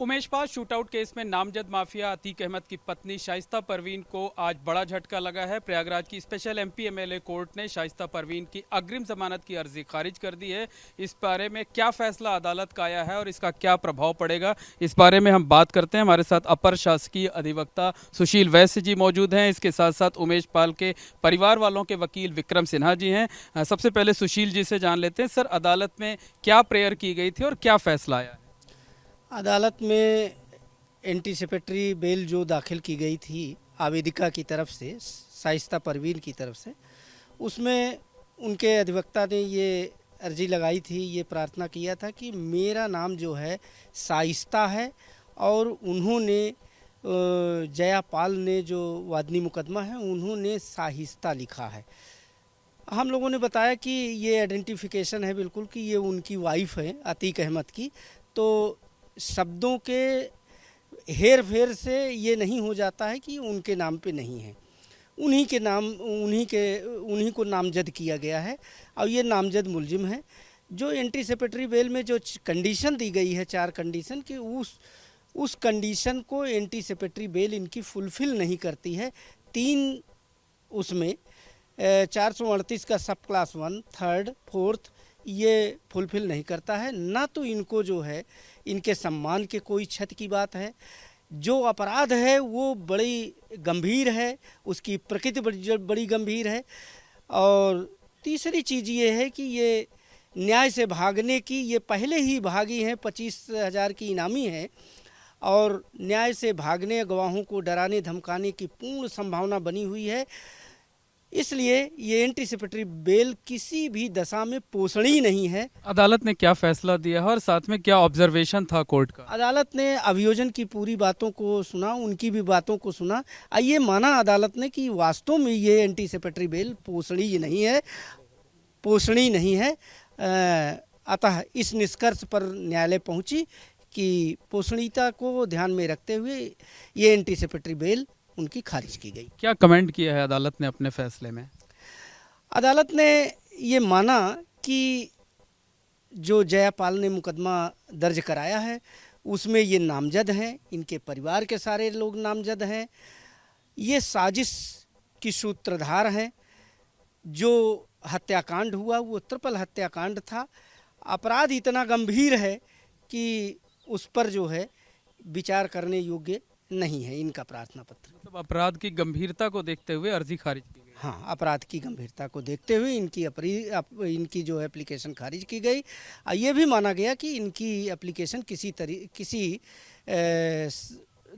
Umesh Pal shootout case में नामजद mafia Atiq Ahmad की पत्नी शाइस्ता परवीन को आज बड़ा झटका लगा है। प्रयागराज की स्पेशल एमपी एमएलए कोर्ट ने शाइस्ता परवीन की अग्रिम जमानत की अर्जी खारिज कर दी है। इस बारे में क्या फैसला अदालत का आया है और इसका क्या प्रभाव पड़ेगा, इस बारे में हम बात करते हैं। हमारे साथ अपर शासकीय अधिवक्ता सुशील वैश्य जी मौजूद हैं। इसके साथ साथ उमेश पाल के परिवार वालों के वकील विक्रम सिन्हा जी हैं। सबसे पहले सुशील जी से जान लेते हैं, सर अदालत में क्या प्रेयर की गई थी और क्या फैसला आया है? अदालत में एंटीसिपेटरी बेल जो दाखिल की गई थी आवेदिका की तरफ से, शाइस्ता परवीन की तरफ से, उसमें उनके अधिवक्ता ने ये अर्जी लगाई थी, ये प्रार्थना किया था कि मेरा नाम जो है शाइस्ता है और उन्होंने जया पाल ने जो वादनी मुकदमा है उन्होंने शाइस्ता लिखा है। हम लोगों ने बताया कि ये आइडेंटिफिकेशन है बिल्कुल कि ये उनकी वाइफ है अतीक अहमद की, तो शब्दों के हेर फेर से ये नहीं हो जाता है कि उनके नाम पे नहीं है, उन्हीं को नामजद किया गया है और ये नामजद मुलजिम है। जो एंटीसिपेटरी बेल में जो कंडीशन दी गई है, 4 कंडीशन की, उस कंडीशन को एंटीसिपेटरी बेल इनकी फुलफिल नहीं करती है। 3 उसमें 438 का सब क्लास 1, 3rd, 4th ये फुलफिल नहीं करता है। ना तो इनको जो है इनके सम्मान के कोई क्षति की बात है। जो अपराध है वो बड़ी गंभीर है, उसकी प्रकृति बड़ी गंभीर है। और तीसरी चीज़ ये है कि ये न्याय से भागने की, ये पहले ही भागी हैं, 25,000 की इनामी है और न्याय से भागने, गवाहों को डराने धमकाने की पूर्ण संभावना बनी हुई है। इसलिए ये एंटीसिपेटरी बेल किसी भी दशा में पोषणीय नहीं है। अदालत ने क्या फैसला दिया है और साथ में क्या ऑब्जर्वेशन था कोर्ट का? अदालत ने अभियोजन की पूरी बातों को सुना, उनकी भी बातों को सुना। ये माना अदालत ने कि वास्तव में ये एंटीसिपेटरी बेल पोषणीय नहीं है। अतः इस निष्कर्ष पर न्यायालय पहुंची कि पोषणीयता को ध्यान में रखते हुए ये एंटीसिपेटरी बेल उनकी खारिज की गई। क्या कमेंट किया है अदालत ने अपने फैसले में? अदालत ने ये माना कि जो जयापाल ने मुकदमा दर्ज कराया है उसमें ये नामजद हैं, इनके परिवार के सारे लोग नामजद हैं, ये साजिश की सूत्रधार हैं। जो हत्याकांड हुआ वो ट्रिपल हत्याकांड था। अपराध इतना गंभीर है कि उस पर जो है विचार करने योग्य नहीं है इनका प्रार्थना पत्र। मतलब अपराध की गंभीरता को देखते हुए अर्जी खारिज की गई? हाँ, अपराध की गंभीरता को देखते हुए इनकी जो एप्लीकेशन खारिज की गई। ये भी माना गया कि इनकी एप्लीकेशन किसी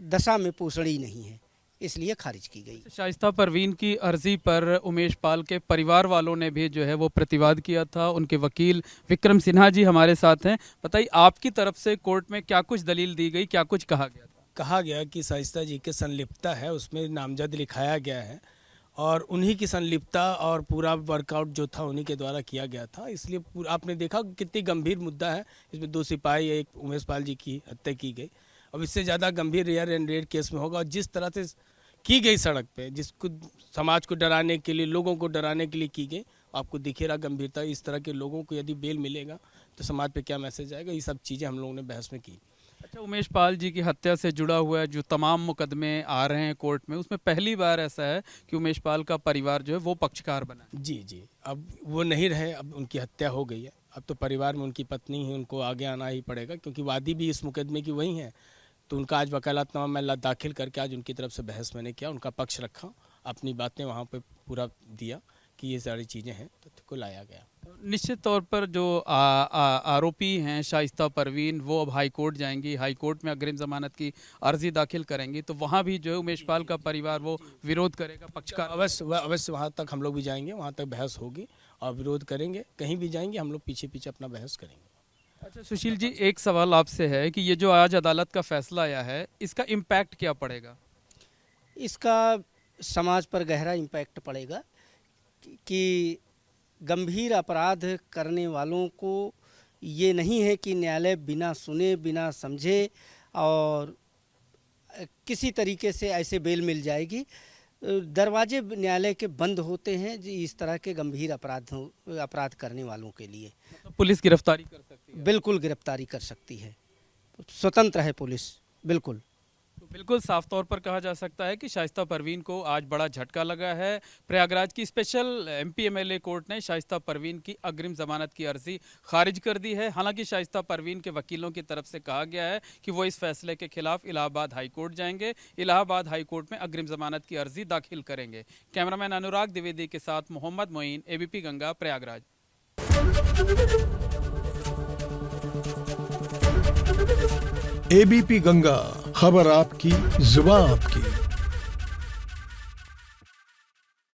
दशा में पोषणीय नहीं है, इसलिए खारिज की गई। शाइस्ता परवीन की अर्जी पर उमेश पाल के परिवार वालों ने भी जो है वो प्रतिवाद किया था। उनके वकील विक्रम सिन्हा जी हमारे साथ हैं। बताइए आपकी तरफ से कोर्ट में क्या कुछ दलील दी गई, क्या कुछ कहा गया? कहा गया कि शाइस्ता जी के संलिप्तता है, उसमें नामजद लिखाया गया है और उन्हीं की संलिप्तता और पूरा वर्कआउट जो था उन्हीं के द्वारा किया गया था। इसलिए आपने देखा कितनी गंभीर मुद्दा है। इसमें 2 सिपाही, एक उमेश पाल जी की हत्या की गई। अब इससे ज़्यादा गंभीर रेयर एंड रेयर केस में होगा। और जिस तरह से की गई सड़क पे, जिसको समाज को डराने के लिए, लोगों को डराने के लिए की गई, आपको दिखे रहा गंभीरता। इस तरह के लोगों को यदि बेल मिलेगा तो समाज पे क्या मैसेज आएगा, ये सब चीज़ें हम लोगों ने बहस में की। अच्छा, उमेश पाल जी की हत्या से जुड़ा हुआ है जो तमाम मुकदमे आ रहे हैं कोर्ट में, उसमें पहली बार ऐसा है कि उमेश पाल का परिवार जो है वो पक्षकार बना है। जी जी, अब वो नहीं रहे, अब उनकी हत्या हो गई है। अब तो परिवार में उनकी पत्नी ही, उनको आगे आना ही पड़ेगा क्योंकि वादी भी इस मुकदमे की वही है। तो उनका आज वकालतनामा मैं दाखिल करके आज उनकी तरफ से बहस मैंने किया, उनका पक्ष रखा, अपनी बातें वहाँ पे पूरा दिया कि ये सारी चीज़ें हैं, तो को लाया गया। निश्चित तौर पर जो आरोपी हैं शाइस्ता परवीन, वो अब हाई कोर्ट जाएंगी, हाई कोर्ट में अग्रिम जमानत की अर्जी दाखिल करेंगी, तो वहाँ भी जो है उमेश पाल का परिवार वो विरोध करेगा, पक्षकार? अवश्य वहाँ तक हम लोग भी जाएंगे, वहाँ तक बहस होगी और विरोध करेंगे। कहीं भी जाएंगे हम लोग पीछे पीछे अपना बहस करेंगे। अच्छा सुशील जी, एक सवाल आपसे है कि ये जो आज अदालत का फैसला आया है इसका इम्पैक्ट क्या पड़ेगा? इसका समाज पर गहरा इम्पैक्ट पड़ेगा कि गंभीर अपराध करने वालों को ये नहीं है कि न्यायालय बिना सुने बिना समझे और किसी तरीके से ऐसे बेल मिल जाएगी। दरवाजे न्यायालय के बंद होते हैं इस तरह के गंभीर अपराध करने वालों के लिए। तो पुलिस गिरफ्तारी कर सकती है? बिल्कुल गिरफ्तारी कर सकती है। स्वतंत्र है पुलिस, बिल्कुल। तो बिल्कुल साफ तौर पर कहा जा सकता है कि शाइस्ता परवीन को आज बड़ा झटका लगा है। प्रयागराज की स्पेशल एमपी एमएलए कोर्ट ने शाइस्ता परवीन की अग्रिम जमानत की अर्जी खारिज कर दी है। हालांकि शाइस्ता परवीन के वकीलों की तरफ से कहा गया है कि वो इस फैसले के खिलाफ इलाहाबाद हाई कोर्ट जाएंगे, इलाहाबाद हाई कोर्ट में अग्रिम जमानत की अर्जी दाखिल करेंगे। कैमरामैन अनुराग द्विवेदी के साथ मोहम्मद मोइन, एबीपी गंगा, प्रयागराज। एबीपी गंगा, खबर आपकी, जुबान आपकी।